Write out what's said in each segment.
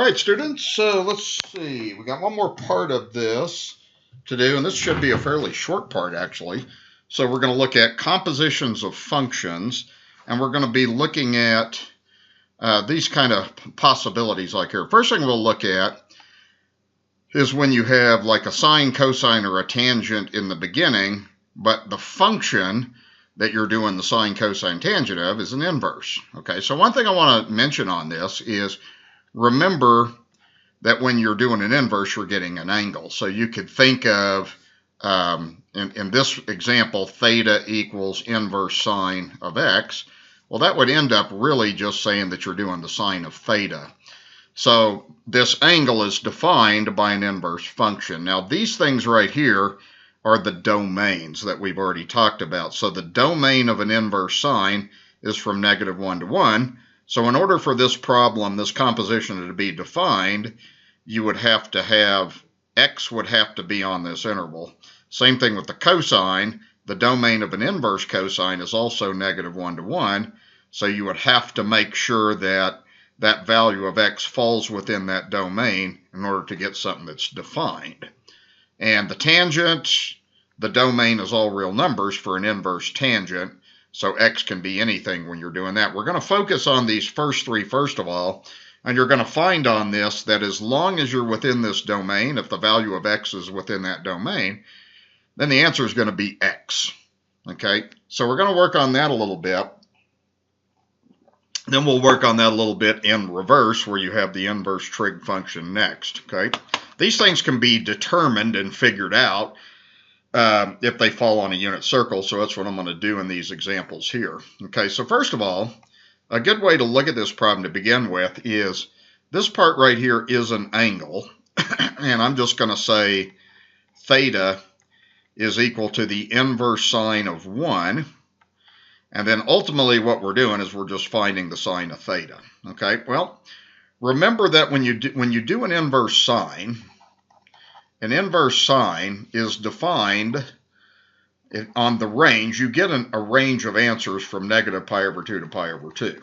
right, students, let's see. We got one more part of this to do, and this should be a fairly short part, actually. So we're going to look at compositions of functions, and we're going to be looking at these kind of possibilities like here. First thing we'll look at is when you have like a sine, cosine, or a tangent in the beginning, but the function that you're doing the sine, cosine, tangent of is an inverse. Okay, so one thing I want to mention on this is remember that when you're doing an inverse, you're getting an angle. So you could think of, in this example, theta equals inverse sine of x. Well, that would end up really just saying that you're doing the sine of theta. So this angle is defined by an inverse function. Now, these things right here are the domains that we've already talked about. So the domain of an inverse sine is from -1 to 1. So in order for this problem, this composition to be defined, you would have to have, x would have to be on this interval. Same thing with the cosine. The domain of an inverse cosine is also -1 to 1. So you would have to make sure that that value of x falls within that domain in order to get something that's defined. And the tangent, the domain is all real numbers for an inverse tangent. So x can be anything when you're doing that. We're going to focus on these first three first of all. And you're going to find on this that as long as you're within this domain, if the value of x is within that domain, then the answer is going to be x. Okay, so we're going to work on that a little bit. Then we'll work on that a little bit in reverse, where you have the inverse trig function next. Okay, these things can be determined and figured out if they fall on a unit circle. So that's what I'm going to do in these examples here. Okay, so first of all, a good way to look at this problem to begin with is this part right here is an angle. And I'm just going to say theta is equal to the inverse sine of 1. And then ultimately what we're doing is we're just finding the sine of theta. Okay, well, remember that when you do an inverse sine is defined on the range. You get a range of answers from -pi/2 to pi/2.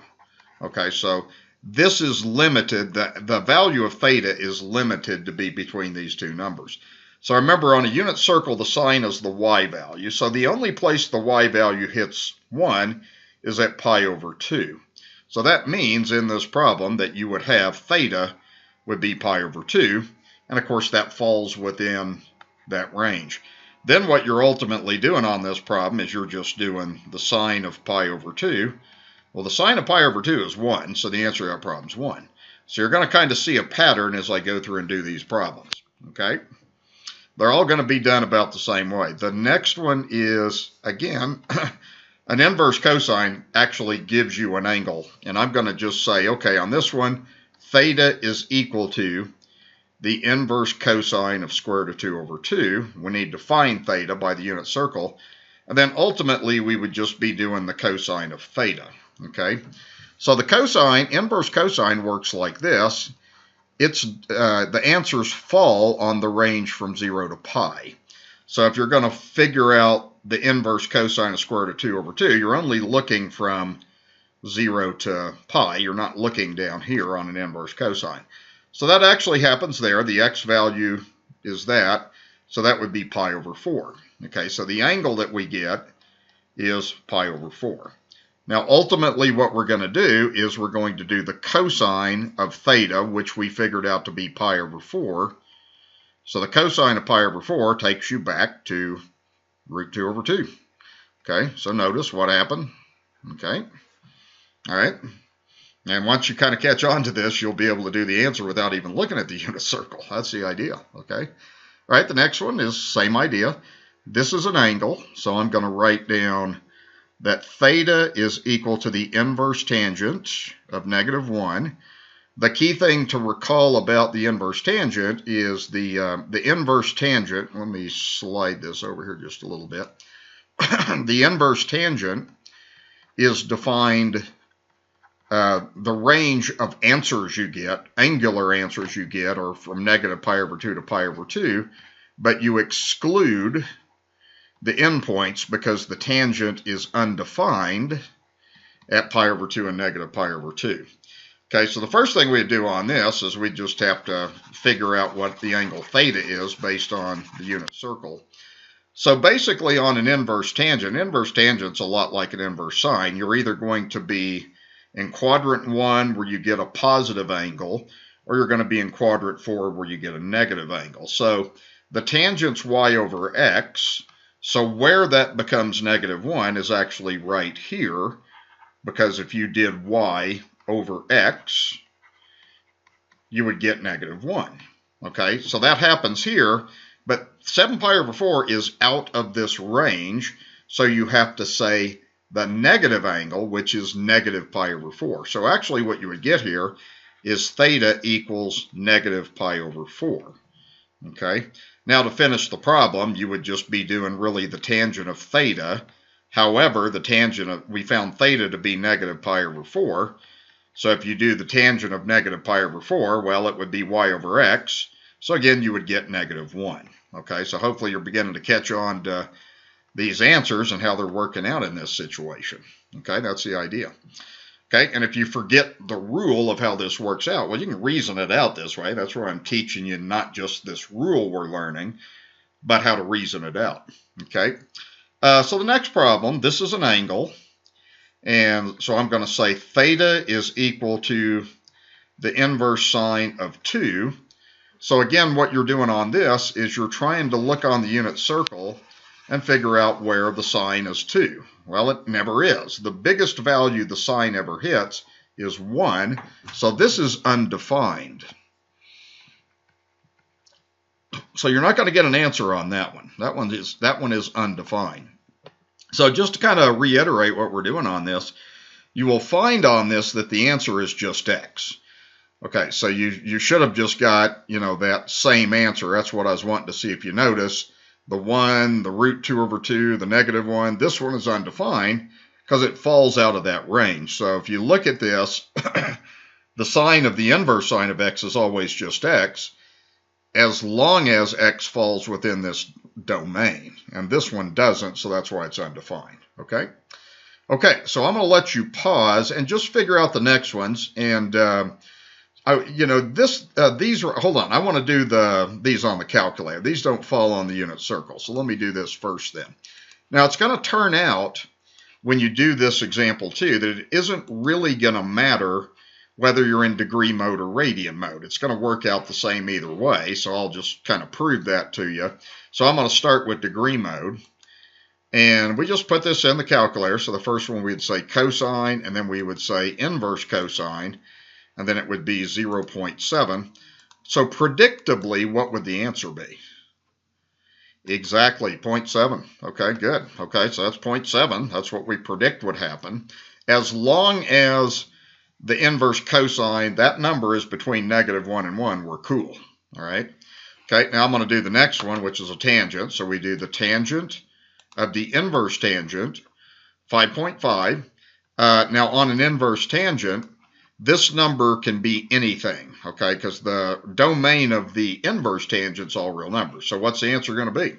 Okay, so this is limited. The value of theta is limited to be between these two numbers. So remember, on a unit circle, the sine is the y value. So the only place the y value hits 1 is at pi/2. So that means in this problem that you would have theta would be pi/2. And of course, that falls within that range. Then what you're ultimately doing on this problem is you're just doing the sine of pi/2. Well, the sine of pi/2 is 1, so the answer to that problem is 1. So you're going to kind of see a pattern as I go through and do these problems. Okay? They're all going to be done about the same way. The next one is, again, an inverse cosine actually gives you an angle. And I'm going to just say, okay, on this one, theta is equal to the inverse cosine of square root of 2/2. We need to find theta by the unit circle. And then ultimately, we would just be doing the cosine of theta. Okay? So the cosine, inverse cosine works like this. It's the answers fall on the range from 0 to pi. So if you're going to figure out the inverse cosine of square root of 2/2, you're only looking from 0 to pi. You're not looking down here on an inverse cosine. So that actually happens there. The x value is that. So that would be pi/4. Okay, so the angle that we get is pi/4. Now, ultimately, what we're going to do is we're going to do the cosine of theta, which we figured out to be pi/4. So the cosine of pi/4 takes you back to root 2/2. Okay, so notice what happened. Okay, all right. And once you kind of catch on to this, you'll be able to do the answer without even looking at the unit circle. That's the idea. Okay, all right, the next one is same idea. This is an angle, so I'm going to write down that theta is equal to the inverse tangent of -1. The key thing to recall about the inverse tangent is the inverse tangent. Let me slide this over here just a little bit. The inverse tangent is defined, the range of answers you get, angular answers you get, are from -pi/2 to pi/2, but you exclude the endpoints because the tangent is undefined at pi/2 and -pi/2. Okay, so the first thing we do on this is we just have to figure out what the angle theta is based on the unit circle. So basically on an inverse tangent's a lot like an inverse sine. You're either going to be in quadrant 1 where you get a positive angle, or you're going to be in quadrant 4 where you get a negative angle. So the tangent's y over x, so where that becomes -1 is actually right here, because if you did y over x, you would get -1. Okay, so that happens here, but 7 pi over 4 is out of this range, so you have to say the negative angle, which is negative pi over 4. So actually what you would get here is theta equals negative pi over 4. Okay, now to finish the problem, you would just be doing really the tangent of theta. However, the tangent of, we found theta to be negative pi over 4. So if you do the tangent of negative pi over 4, well, it would be y over x. So again, you would get -1. Okay, so hopefully you're beginning to catch on to these answers and how they're working out in this situation. Okay, that's the idea. Okay, and if you forget the rule of how this works out, well, you can reason it out this way. That's where I'm teaching you not just this rule we're learning, but how to reason it out. Okay, so the next problem, this is an angle. And so I'm going to say theta is equal to the inverse sine of 2. So again, what you're doing on this is you're trying to look on the unit circle and figure out where the sine is 2. Well, it never is. The biggest value the sine ever hits is 1. So this is undefined. So you're not going to get an answer on that one. That one is undefined. So just to kind of reiterate what we're doing on this, you will find on this that the answer is just x. Okay, so you should have just got, you know, that same answer. That's what I was wanting to see if you notice. The 1, the root 2 over 2, the -1, this one is undefined because it falls out of that range. So if you look at this, the sine of the inverse sine of x is always just x, as long as x falls within this domain. And this one doesn't, so that's why it's undefined. Okay? Okay, so I'm going to let you pause and just figure out the next ones. And, you know, these are, hold on, I want to do these on the calculator. These don't fall on the unit circle. So let me do this first then. Now, it's going to turn out, when you do this example too, that it isn't really going to matter whether you're in degree mode or radian mode. It's going to work out the same either way, so I'll just kind of prove that to you. So I'm going to start with degree mode, and we just put this in the calculator. So the first one we'd say cosine, and then we would say inverse cosine, and then it would be 0.7. So predictably, what would the answer be? Exactly, 0.7. Okay, good. Okay, so that's 0.7. That's what we predict would happen. As long as the inverse cosine, that number is between -1 and 1, we're cool. All right. Okay, now I'm going to do the next one, which is a tangent. So we do the tangent of the inverse tangent, 5.5. Now on an inverse tangent, this number can be anything, okay, because the domain of the inverse tangent is all real numbers. So what's the answer going to be?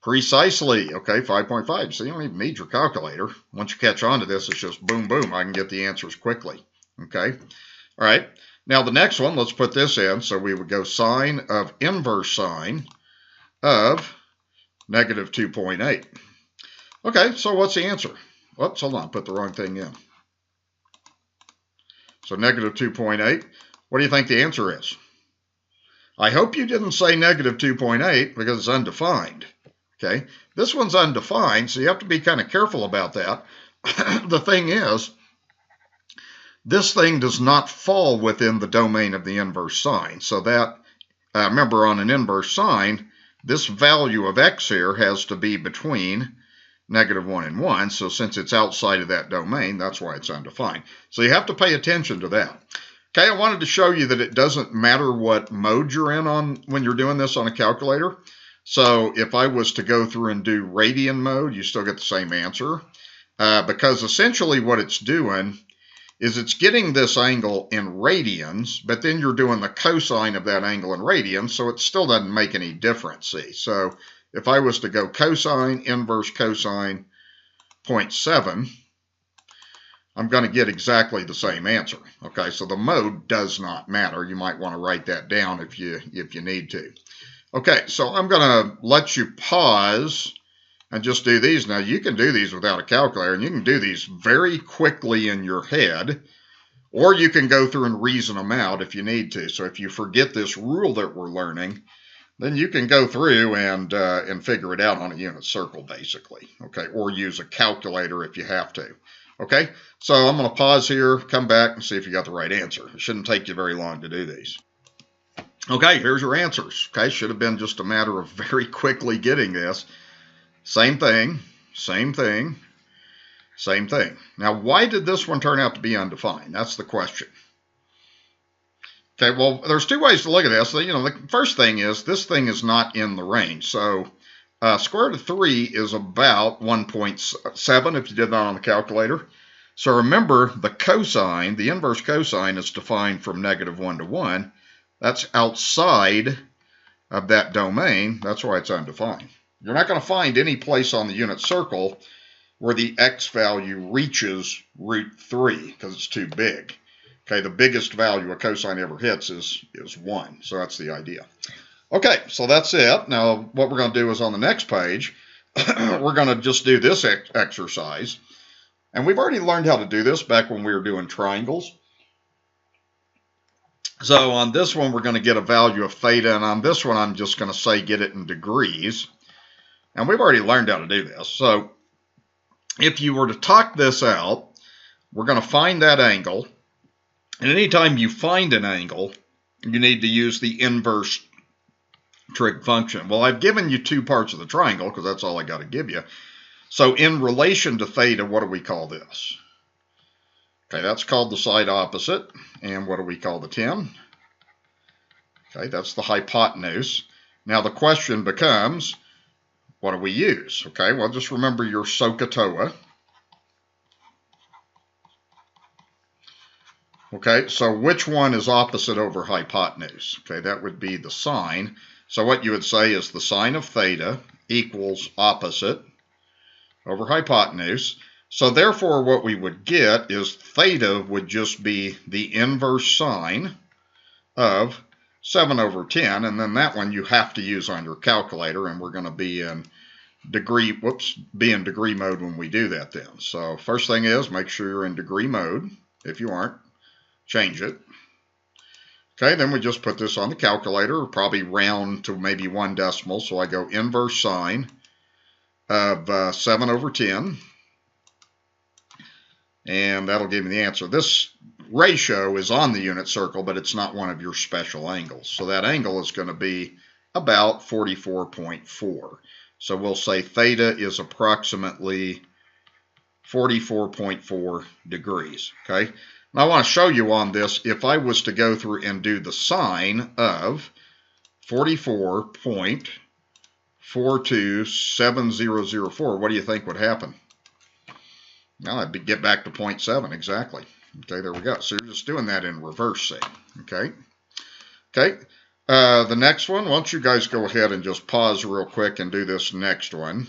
Precisely, okay, 5.5. So you don't even need your calculator. Once you catch on to this, it's just boom, boom. I can get the answers quickly, okay? All right, now the next one, let's put this in. So we would go sine of inverse sine of -2.8. Okay, so what's the answer? Whoops, hold on, put the wrong thing in. So -2.8, what do you think the answer is? I hope you didn't say -2.8 because it's undefined. Okay, this one's undefined, so you have to be kind of careful about that. The thing is, this thing does not fall within the domain of the inverse sine. So that, remember on an inverse sine, this value of x here has to be between -1 and 1. So since it's outside of that domain, that's why it's undefined. So you have to pay attention to that. Okay, I wanted to show you that it doesn't matter what mode you're in on when you're doing this on a calculator. So if I was to go through and do radian mode, you still get the same answer. Because essentially what it's doing is it's getting this angle in radians, but then you're doing the cosine of that angle in radians, so it still doesn't make any difference, see. So if I was to go cosine, inverse cosine, 0.7, I'm going to get exactly the same answer. Okay, so the mode does not matter. You might want to write that down if you need to. Okay, so I'm going to let you pause and just do these. Now, you can do these without a calculator, and you can do these very quickly in your head, or you can go through and reason them out if you need to. So if you forget this rule that we're learning, then you can go through and figure it out on a unit circle, basically, okay, or use a calculator if you have to. Okay, so I'm going to pause here, come back, and see if you got the right answer. It shouldn't take you very long to do these. Okay, here's your answers. Okay, should have been just a matter of very quickly getting this. Same thing, same thing, same thing. Now, why did this one turn out to be undefined? That's the question. Okay, well, there's two ways to look at this. So, the first thing is this thing is not in the range. So square root of 3 is about 1.7 if you did that on the calculator. So remember, the cosine, the inverse cosine, is defined from -1 to 1. That's outside of that domain. That's why it's undefined. You're not going to find any place on the unit circle where the x value reaches √3 because it's too big. Okay, the biggest value a cosine ever hits is 1. So that's the idea. Okay, so that's it. Now, what we're going to do is on the next page, we're going to just do this exercise. And we've already learned how to do this back when we were doing triangles. So on this one, we're going to get a value of theta. And on this one, I'm just going to say get it in degrees. And we've already learned how to do this. So if you were to talk this out, we're going to find that angle. And anytime you find an angle, you need to use the inverse trig function. Well, I've given you two parts of the triangle because that's all I got to give you. So in relation to theta, what do we call this? Okay, that's called the side opposite. And what do we call the 10? Okay, that's the hypotenuse. Now the question becomes, what do we use? Okay, well, just remember your SOHCAHTOA. Okay, so which one is opposite over hypotenuse? Okay, that would be the sine. So what you would say is the sine of theta equals opposite over hypotenuse. So therefore what we would get is theta would just be the inverse sine of 7 over 10. And then that one you have to use on your calculator, and we're going to be in degree mode when we do that then. So first thing is make sure you're in degree mode. If you aren't, change it. Okay, then we just put this on the calculator, probably round to maybe 1 decimal. So I go inverse sine of 7 over 10. And that'll give me the answer. This ratio is on the unit circle, but it's not one of your special angles. So that angle is going to be about 44.4. So we'll say theta is approximately 44.4 degrees. Okay. Now I want to show you on this, if I was to go through and do the sine of 44.427004, what do you think would happen? Now I'd get back to 0.7 exactly. Okay, there we go. So you're just doing that in reverse, see. Okay. Okay. The next one, why don't you guys go ahead and just pause real quick and do this next one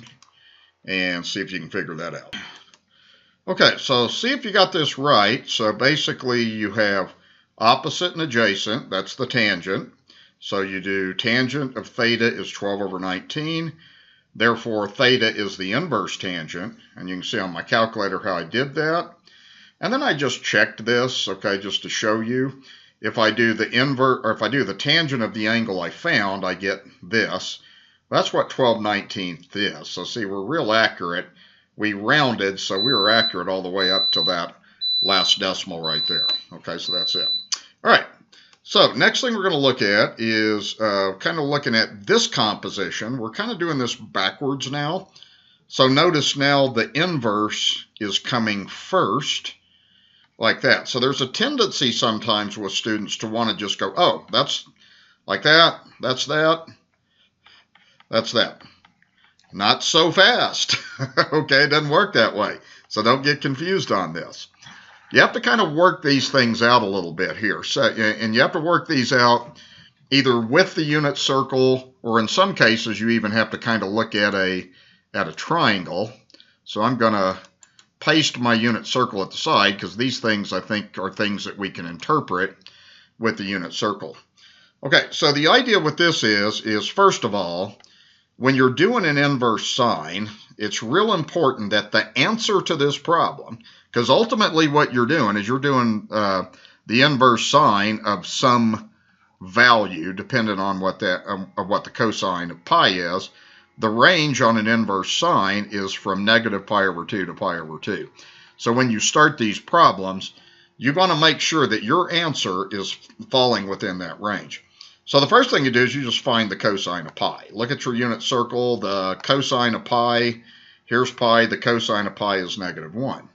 and see if you can figure that out. Okay, so see if you got this right. So basically you have opposite and adjacent. That's the tangent. So you do tangent of theta is 12 over 19. Therefore, theta is the inverse tangent. And you can see on my calculator how I did that. And then I just checked this, okay, just to show you. If I do the invert, or if I do the tangent of the angle I found, I get this. That's what 12/19 is. So see, we're real accurate. We rounded, so we were accurate all the way up to that last decimal right there. Okay, so that's it. All right, so next thing we're going to look at is kind of looking at this composition. We're kind of doing this backwards now. So notice now the inverse is coming first, like that. So there's a tendency sometimes with students to want to just go, oh, that's like that, that's that, that's that. Not so fast. Okay, it doesn't work that way. So don't get confused on this. You have to kind of work these things out a little bit here. So, and you have to work these out either with the unit circle, or in some cases you even have to kind of look at a triangle. So I'm going to paste my unit circle at the side because these things, I think, are things that we can interpret with the unit circle. Okay, so the idea with this is first of all, when you're doing an inverse sine, it's real important that the answer to this problem, because ultimately what you're doing is you're doing the inverse sine of some value, depending on what the cosine of pi is. The range on an inverse sine is from negative pi over 2 to pi over 2. So when you start these problems, you want to make sure that your answer is falling within that range. So the first thing you do is you just find the cosine of pi. Look at your unit circle, the cosine of pi, here's pi, the cosine of pi is -1.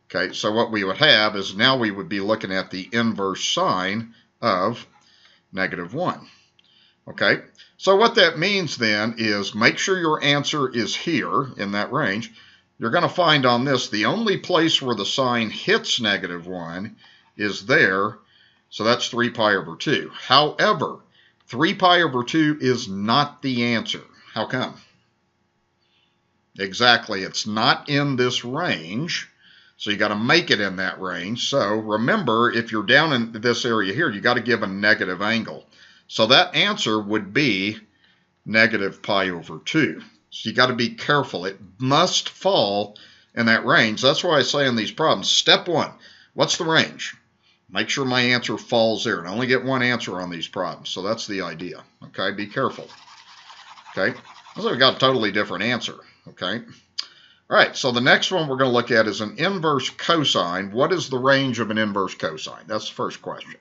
Okay, so what we would have is now we would be looking at the inverse sine of -1. Okay, so what that means then is make sure your answer is here in that range. You're going to find on this the only place where the sine hits -1 is there, so that's 3 pi over 2. However, 3 pi over 2 is not the answer. How come? Exactly, it's not in this range, so you got to make it in that range. So remember, if you're down in this area here, you got to give a negative angle. So that answer would be negative pi over 2. So you got to be careful. It must fall in that range. That's why I say in these problems, step one, what's the range? Make sure my answer falls there. And I only get one answer on these problems. So that's the idea. Okay, be careful. Okay, so we've got a totally different answer. Okay. All right, so the next one we're going to look at is an inverse cosine. What is the range of an inverse cosine? That's the first question.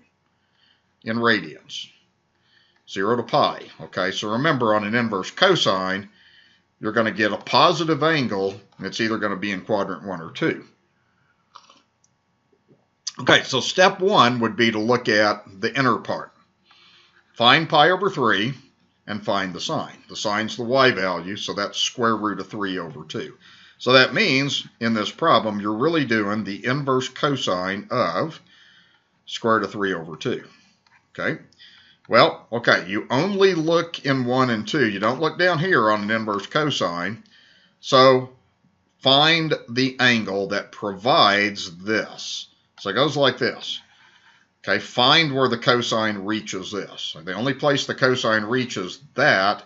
In radians. 0 to pi. Okay, so remember on an inverse cosine, you're going to get a positive angle, and it's either going to be in quadrant 1 or 2. Okay, so step one would be to look at the inner part. Find pi over 3 and find the sine. The sine's the y value, so that's square root of 3 over 2. So that means in this problem, you're really doing the inverse cosine of square root of 3 over 2. Okay? Well, okay, you only look in 1 and 2. You don't look down here on an inverse cosine. So find the angle that provides this. So it goes like this. Okay, find where the cosine reaches this. The only place the cosine reaches that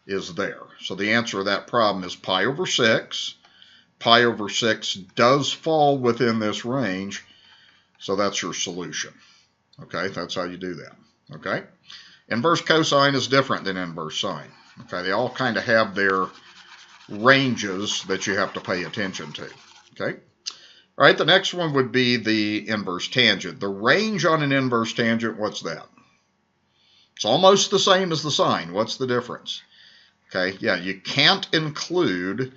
is there. So the answer to that problem is pi over 6. Pi over 6 does fall within this range. So that's your solution. Okay, that's how you do that. Okay, inverse cosine is different than inverse sine. Okay, they all kind of have their ranges that you have to pay attention to. Okay, all right, the next one would be the inverse tangent. The range on an inverse tangent, what's that? It's almost the same as the sine. What's the difference? Okay, yeah, you can't include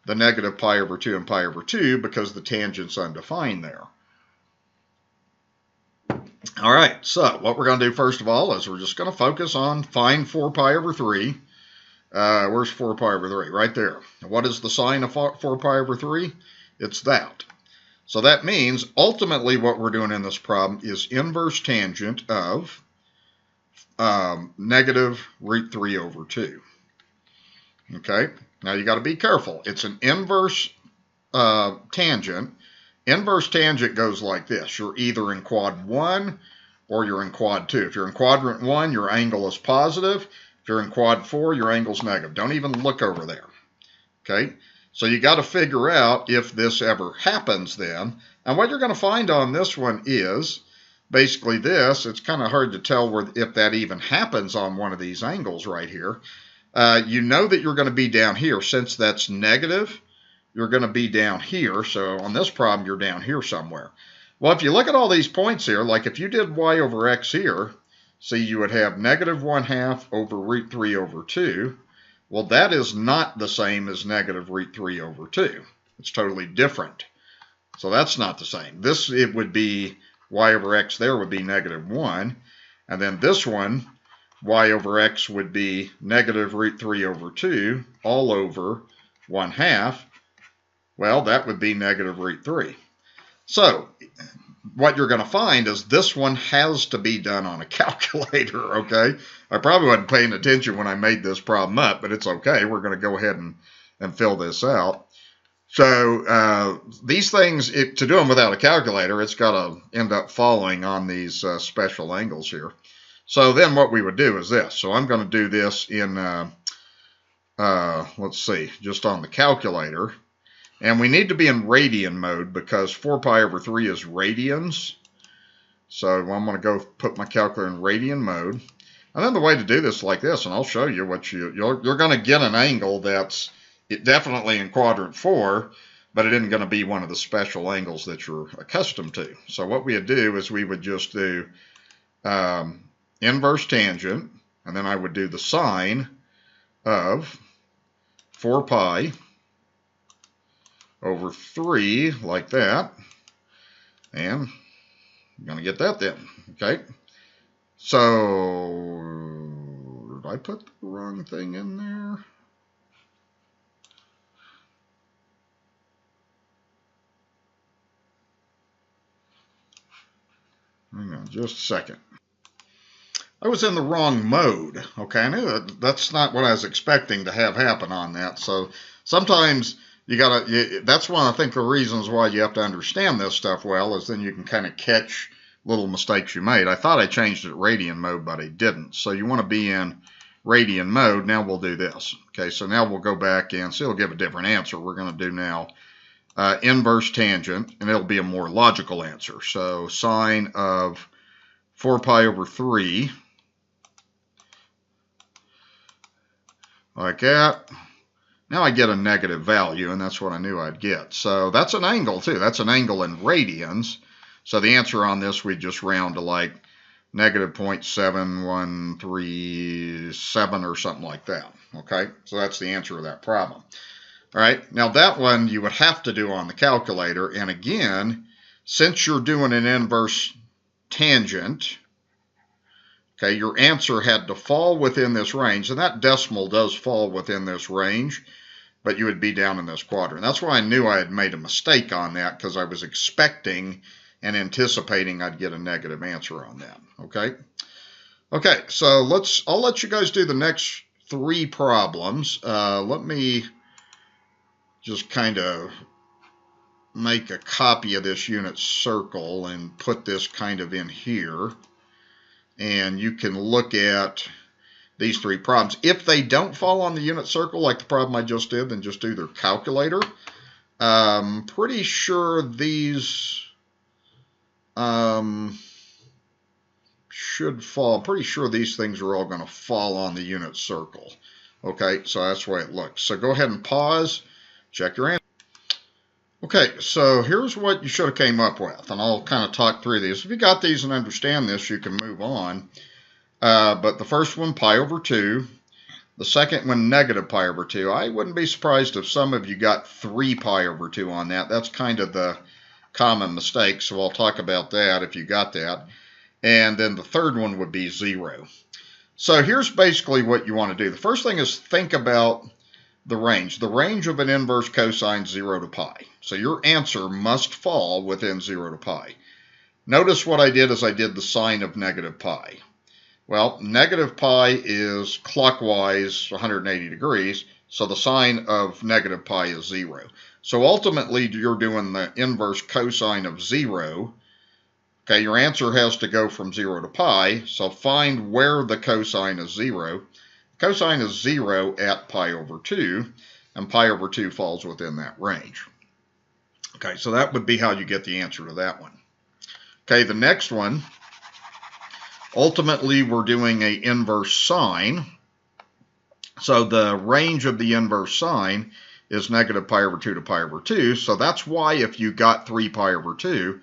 the negative pi over 2 and pi over 2 because the tangent's undefined there. All right, so what we're going to do first of all is we're just going to focus on find 4 pi over 3. Where's 4 pi over 3? Right there. What is the sine of 4 pi over 3? It's that. So that means ultimately what we're doing in this problem is inverse tangent of negative root 3 over 2. Okay, now you got to be careful. It's an inverse tangent. Inverse tangent goes like this. You're either in quad 1 or you're in quad 2. If you're in quadrant 1, your angle is positive. If you're in quad 4, your angle's negative. Don't even look over there. Okay? So you got to figure out if this ever happens then. And what you're going to find on this one is basically this. It's kind of hard to tell if that even happens on one of these angles right here. You know that you're going to be down here. Since that's negative, you're going to be down here. So on this problem, you're down here somewhere. Well, if you look at all these points here, like if you did y over x here, see you would have negative 1/2 over root 3 over 2. Well, that is not the same as negative root 3 over 2. It's totally different. So that's not the same. This, it would be y over x there would be negative 1. And then this one, y over x would be negative root 3 over 2 all over 1/2. Well, that would be negative root 3. So what you're going to find is this one has to be done on a calculator, okay? I probably wasn't paying attention when I made this problem up, but it's okay. We're going to go ahead and fill this out. So these things, to do them without a calculator, it's got to end up falling on these special angles here. So then what we would do is this. So I'm going to do this in, let's see, just on the calculator. And we need to be in radian mode because 4 pi over 3 is radians. So I'm going to go put my calculator in radian mode. And then the way to do this is like this, and I'll show you what you're going to get an angle that's definitely in quadrant 4, but it isn't going to be one of the special angles that you're accustomed to. So what we would do is we would just do inverse tangent, and then I would do the sine of 4 pi over 3, like that, and I'm going to get that then, okay? So, did I put the wrong thing in there? Hang on just a second. I was in the wrong mode, okay? I knew that's not what I was expecting to have happen on that. So sometimes you gotta, that's one of, I think, the reasons why you have to understand this stuff well, is then you can kind of catch little mistakes you made. I thought I changed it to radian mode, but I didn't. So you want to be in radian mode. Now we'll do this. Okay, so now we'll go back and see, it'll give a different answer. We're going to do now inverse tangent, and it'll be a more logical answer. So sine of 4 pi over 3, like that. Now I get a negative value, and that's what I knew I'd get. So that's an angle, too. That's an angle in radians. So the answer on this, we just round to like negative 0.7137 or something like that. Okay, so that's the answer of that problem. All right, now that one you would have to do on the calculator. And again, since you're doing an inverse tangent, okay, your answer had to fall within this range. And that decimal does fall within this range, but you would be down in this quadrant. That's why I knew I had made a mistake on that, because I was expecting and anticipating I'd get a negative answer on that, okay? Okay, so I'll let you guys do the next 3 problems. Let me just kind of make a copy of this unit circle and put this kind of in here. And you can look at these 3 problems. If they don't fall on the unit circle, like the problem I just did, then just do their calculator. Pretty sure these should fall. Pretty sure these things are all going to fall on the unit circle. Okay, so that's the way it looks. So go ahead and pause, check your answer. Okay, so here's what you should have came up with, and I'll kind of talk through these. If you got these and understand this, you can move on. But the first one, pi over 2. The second one, negative pi over 2. I wouldn't be surprised if some of you got 3 pi over 2 on that. That's kind of the common mistake, so I'll talk about that if you got that. And then the third one would be 0. So here's basically what you want to do. The first thing is think about the range. The range of an inverse cosine 0 to pi. So your answer must fall within 0 to pi. Notice what I did is I did the sine of negative pi. Well, negative pi is clockwise 180 degrees, so the sine of negative pi is 0. So ultimately, you're doing the inverse cosine of 0. Okay, your answer has to go from 0 to pi, so find where the cosine is 0. Cosine is 0 at pi over 2, and pi over 2 falls within that range. Okay, so that would be how you get the answer to that one. Okay, the next one, ultimately we're doing an inverse sine. So the range of the inverse sine is negative pi over 2 to pi over 2. So that's why if you got 3 pi over 2,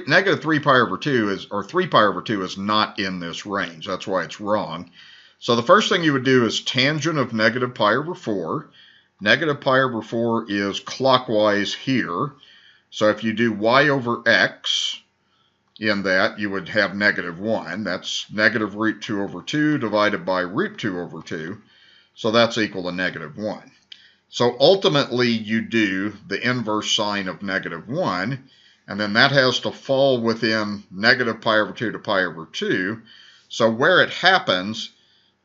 negative 3 pi over 2 is, or 3 pi over 2 is not in this range. That's why it's wrong. So the first thing you would do is tangent of negative pi over 4. Negative pi over 4 is clockwise here. So if you do y over x in that, you would have negative 1. That's negative root 2 over 2 divided by root 2 over 2. So that's equal to negative 1. So ultimately, you do the inverse sine of negative 1, and then that has to fall within negative pi over 2 to pi over 2. So where it happens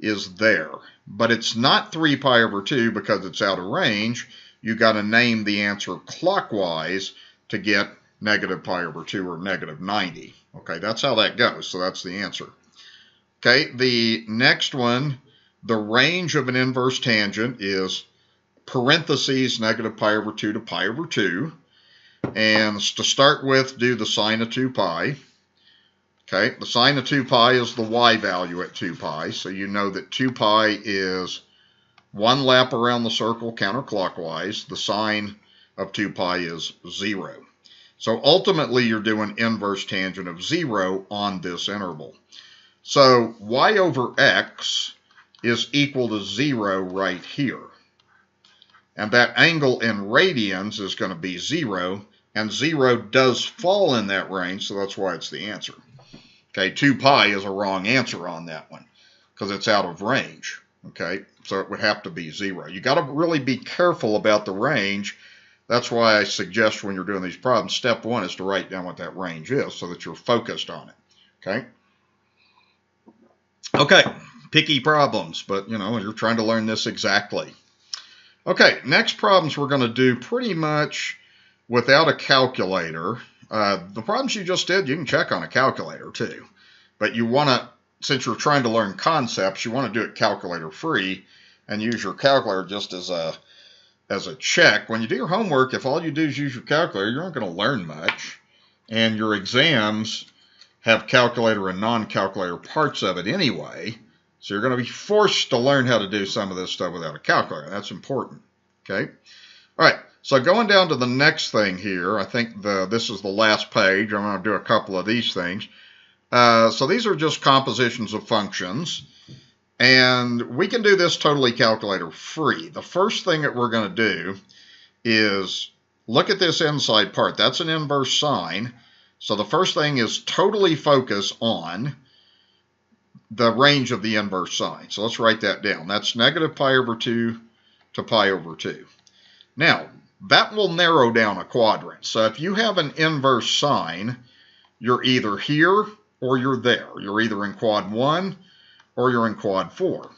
is there. But it's not 3 pi over 2 because it's out of range. you got to name the answer clockwise to get negative pi over 2 or negative 90. Okay, that's how that goes. So that's the answer. Okay, the next one, the range of an inverse tangent is parentheses negative pi over 2 to pi over 2. And to start with, do the sine of 2 pi. Okay, the sine of 2 pi is the y value at 2 pi. So you know that 2 pi is one lap around the circle counterclockwise. The sine of 2 pi is 0. So ultimately, you're doing inverse tangent of 0 on this interval. So y over x is equal to 0 right here. And that angle in radians is going to be 0. And 0 does fall in that range, so that's why it's the answer. Okay, 2 pi is a wrong answer on that one because it's out of range. Okay, so it would have to be 0. You got to really be careful about the range. That's why I suggest when you're doing these problems, step 1 is to write down what that range is so that you're focused on it. Okay. Okay, picky problems, but you're trying to learn this exactly. Okay, next problems we're going to do pretty much without a calculator. The problems you just did, you can check on a calculator too. But you want to, since you're trying to learn concepts, you want to do it calculator free and use your calculator just as a check. When you do your homework, if all you do is use your calculator, you're not going to learn much. And your exams have calculator and non-calculator parts of it anyway. So you're going to be forced to learn how to do some of this stuff without a calculator. That's important. Okay. All right. So going down to the next thing here, I think this is the last page. I'm going to do a couple of these things. So these are just compositions of functions. And we can do this totally calculator free. The first thing that we're going to do is look at this inside part. That's an inverse sine. So the first thing is totally focus on the range of the inverse sine. So let's write that down. That's negative pi over 2 to pi over 2. Now, that will narrow down a quadrant. So if you have an inverse sine, you're either here or you're there. You're either in quad 1 or you're in quad 4.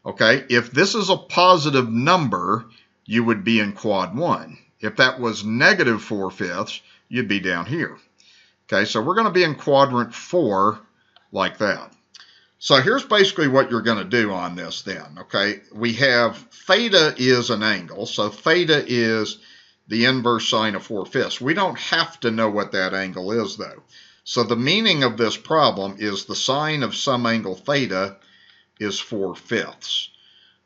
Okay, if this is a positive number, you would be in quad 1. If that was negative 4/5, you'd be down here. Okay, so we're going to be in quadrant 4 like that. So here's basically what you're going to do on this then. Okay, we have theta is an angle. So theta is the inverse sine of 4/5. We don't have to know what that angle is though. So the meaning of this problem is the sine of some angle theta is 4/5.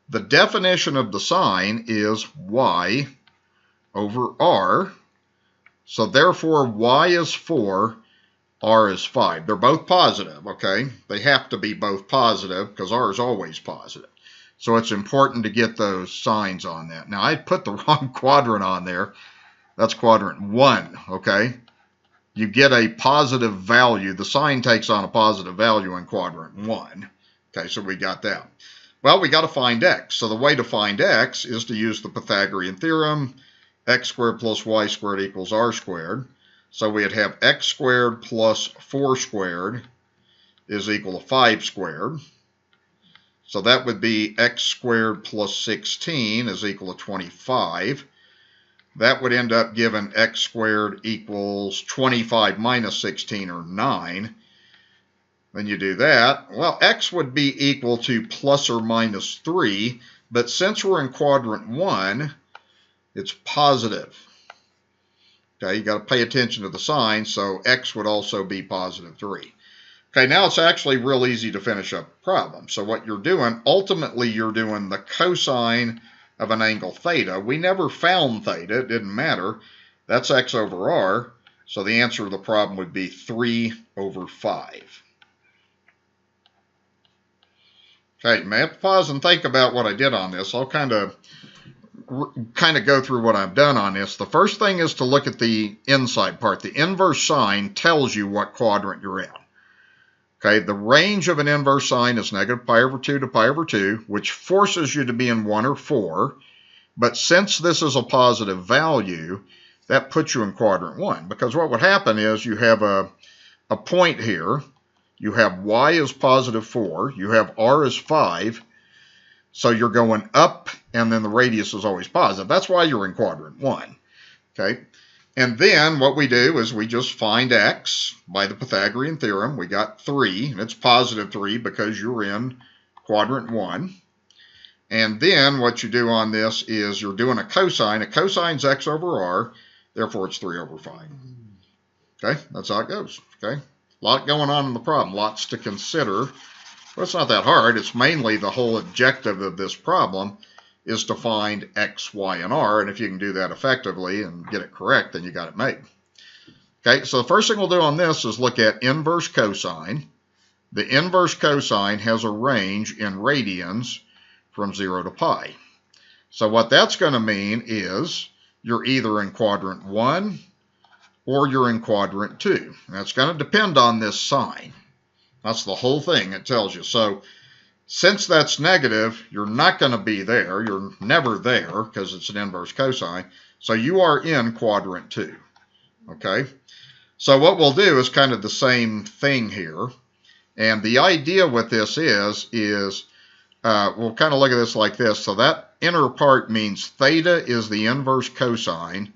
The definition of the sine is y over r. So therefore y is 4, r is 5. They're both positive, okay? They have to be both positive because r is always positive. So it's important to get those signs on that. Now I put the wrong quadrant on there. That's quadrant 1, okay? You get a positive value. The sine takes on a positive value in quadrant 1. Okay, so we got that. Well, we got to find x. So the way to find x is to use the Pythagorean Theorem. X squared plus y squared equals r squared. So we'd have x squared plus 4 squared is equal to 5 squared. So that would be x squared plus 16 is equal to 25. That would end up giving x squared equals 25 minus 16, or 9. Then you do that. Well, x would be equal to plus or minus 3. But since we're in quadrant 1, it's positive. Okay, you got to pay attention to the sign, so x would also be positive 3. Okay, now it's actually real easy to finish up the problem. So what you're doing, ultimately you're doing the cosine of an angle theta. We never found theta, it didn't matter. That's x over r, so the answer to the problem would be 3 over 5. Okay, you may have to pause and think about what I did on this. I'll kind of go through what I've done on this. The first thing is to look at the inside part. The inverse sine tells you what quadrant you're in. Okay, the range of an inverse sine is negative pi over 2 to pi over 2, which forces you to be in 1 or 4. But since this is a positive value, that puts you in quadrant 1. Because what would happen is you have a point here. You have y is positive 4. You have r is 5. So you're going up, and then the radius is always positive. That's why you're in quadrant 1. Okay? And then what we do is we just find x by the Pythagorean Theorem. We got 3, and it's positive 3 because you're in quadrant 1. And then what you do on this is you're doing a cosine. A cosine's x over r, therefore it's 3 over 5. Okay, that's how it goes. Okay, a lot going on in the problem, lots to consider. But it's not that hard. It's mainly the whole objective of this problem is to find x, y, and r. And if you can do that effectively and get it correct, then you got it made. Okay, so the first thing we'll do on this is look at inverse cosine. The inverse cosine has a range in radians from 0 to pi. So what that's going to mean is you're either in quadrant 1 or you're in quadrant 2. That's going to depend on this sign. That's the whole thing it tells you. So since that's negative, you're not going to be there. You're never there because it's an inverse cosine. So you are in quadrant 2. Okay? So what we'll do is kind of the same thing here. And the idea with this is we'll kind of look at this like this. So that inner part means theta is the inverse cosine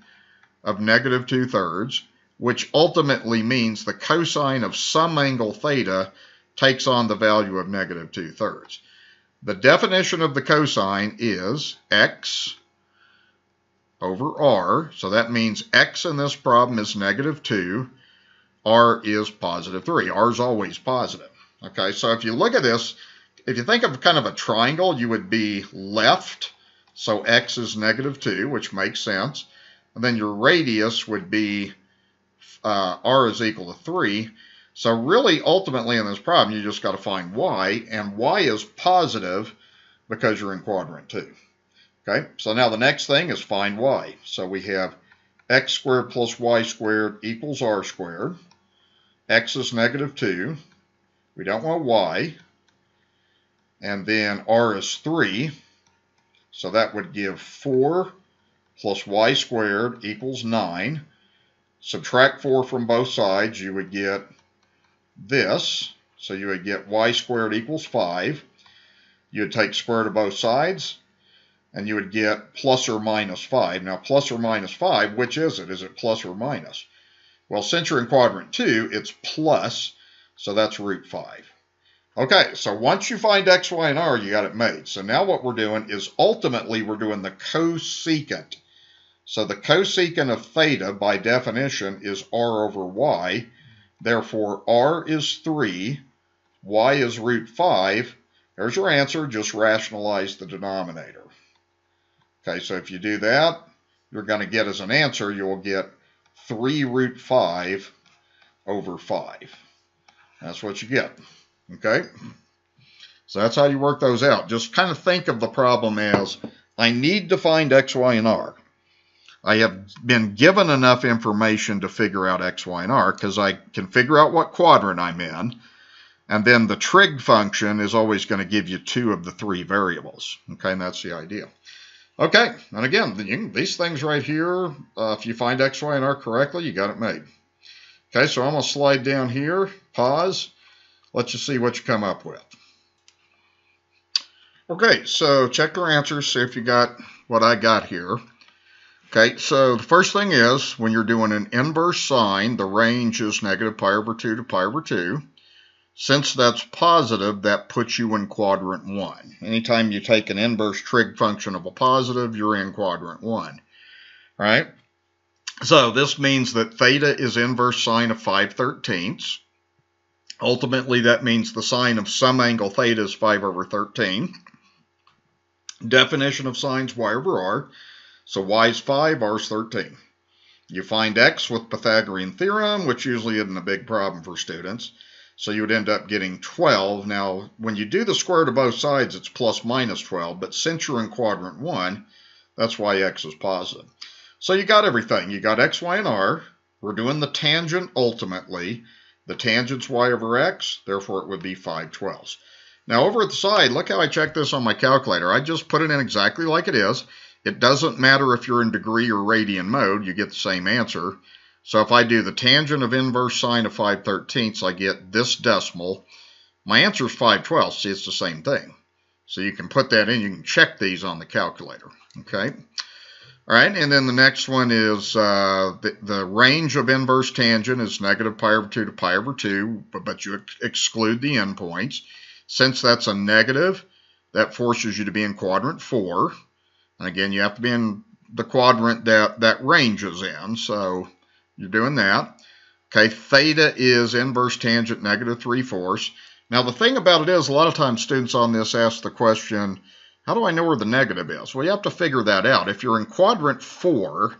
of negative 2/3, which ultimately means the cosine of some angle theta takes on the value of negative 2/3. The definition of the cosine is x over r. So that means x in this problem is negative 2. R is positive 3. R is always positive. Okay, so if you look at this, if you think of kind of a triangle, you would be left, so x is negative 2, which makes sense. And then your radius would be r is equal to 3. So really, ultimately in this problem, you just got to find y, and y is positive because you're in quadrant 2. Okay, so now the next thing is find y. So we have x squared plus y squared equals r squared. X is negative 2. We don't want y. And then r is 3, so that would give 4 plus y squared equals 9. Subtract 4 from both sides, you would get this. So you would get y squared equals 5. You would take square root of both sides, and you would get plus or minus 5. Now, plus or minus 5, which is it? Is it plus or minus? Well, since you're in quadrant 2, it's plus, so that's root 5. Okay, so once you find x, y, and r, you got it made. So now what we're doing is ultimately we're doing the cosecant. So the cosecant of theta, by definition, is r over y. Therefore, r is 3, y is root 5. There's your answer. Just rationalize the denominator. Okay, so if you do that, you're going to get as an answer, you'll get 3 root 5 over 5. That's what you get. Okay, so that's how you work those out. Just kind of think of the problem as I need to find x, y, and r. I have been given enough information to figure out x, y, and r because I can figure out what quadrant I'm in. And then the trig function is always going to give you 2 of the 3 variables. Okay, and that's the idea. Okay, and again, these things right here, if you find x, y, and r correctly, you got it made. Okay, so I'm going to slide down here, pause. Let you see what you come up with. Okay, so check your answers, see if you got what I got here. Okay, so the first thing is, when you're doing an inverse sine, the range is negative pi over 2 to pi over 2. Since that's positive, that puts you in quadrant 1. Anytime you take an inverse trig function of a positive, you're in quadrant 1. All right? So this means that theta is inverse sine of 5/13. Ultimately, that means the sine of some angle theta is 5 over 13. Definition of sines y over r. So y is 5, r is 13. You find x with Pythagorean Theorem, which usually isn't a big problem for students. So you would end up getting 12. Now, when you do the square root of both sides, it's plus minus 12. But since you're in quadrant 1, that's why x is positive. So you got everything. You got x, y, and r. We're doing the tangent ultimately. The tangent's y over x, therefore it would be 5/12. Now over at the side, look how I checked this on my calculator. I just put it in exactly like it is. It doesn't matter if you're in degree or radian mode, you get the same answer. So if I do the tangent of inverse sine of 5/13, I get this decimal. My answer is 5/12. See, it's the same thing. So you can put that in. You can check these on the calculator. Okay. All right, and then the next one is the range of inverse tangent is negative pi over 2 to pi over 2, but you exclude the endpoints. Since that's a negative, that forces you to be in quadrant 4. And again, you have to be in the quadrant that range is in, so you're doing that. Okay, theta is inverse tangent negative 3/4. Now, the thing about it is, a lot of times students on this ask the question, how do I know where the negative is? Well, you have to figure that out. If you're in quadrant 4,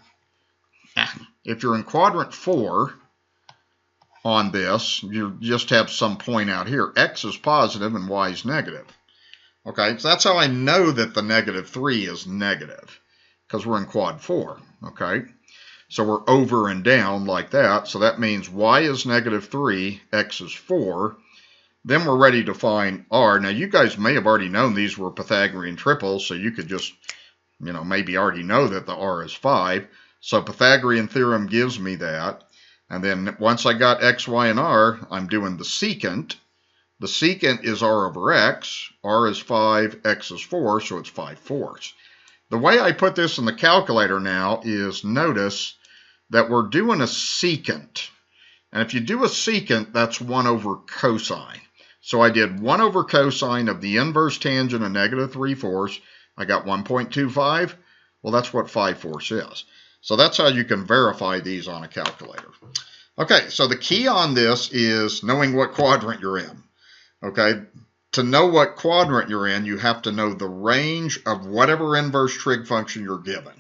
on this, you just have some point out here. X is positive and Y is negative. Okay, so that's how I know that the negative 3 is negative, because we're in quad 4. Okay, so we're over and down like that. So that means Y is negative 3, X is 4. Then we're ready to find R. Now, you guys may have already known these were Pythagorean triples, so you could just, maybe already know that the R is 5. So Pythagorean Theorem gives me that. And then once I got X, Y, and R, I'm doing the secant. The secant is R over X. R is 5, X is 4, so it's 5/4. The way I put this in the calculator now is, notice that we're doing a secant. And if you do a secant, that's 1 over cosine. So I did 1 over cosine of the inverse tangent of negative 3/4. I got 1.25. Well, that's what 5/4 is. So that's how you can verify these on a calculator. Okay, so the key on this is knowing what quadrant you're in. Okay, to know what quadrant you're in, you have to know the range of whatever inverse trig function you're given.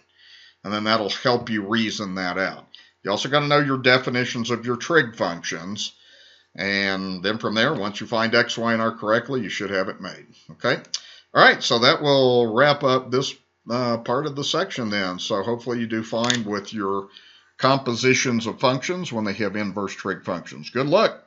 And then that'll help you reason that out. You also got to know your definitions of your trig functions. And then from there, once you find X, Y, and R correctly, you should have it made. Okay? All right, so that will wrap up this part of the section then. So hopefully you do fine with your compositions of functions when they have inverse trig functions. Good luck.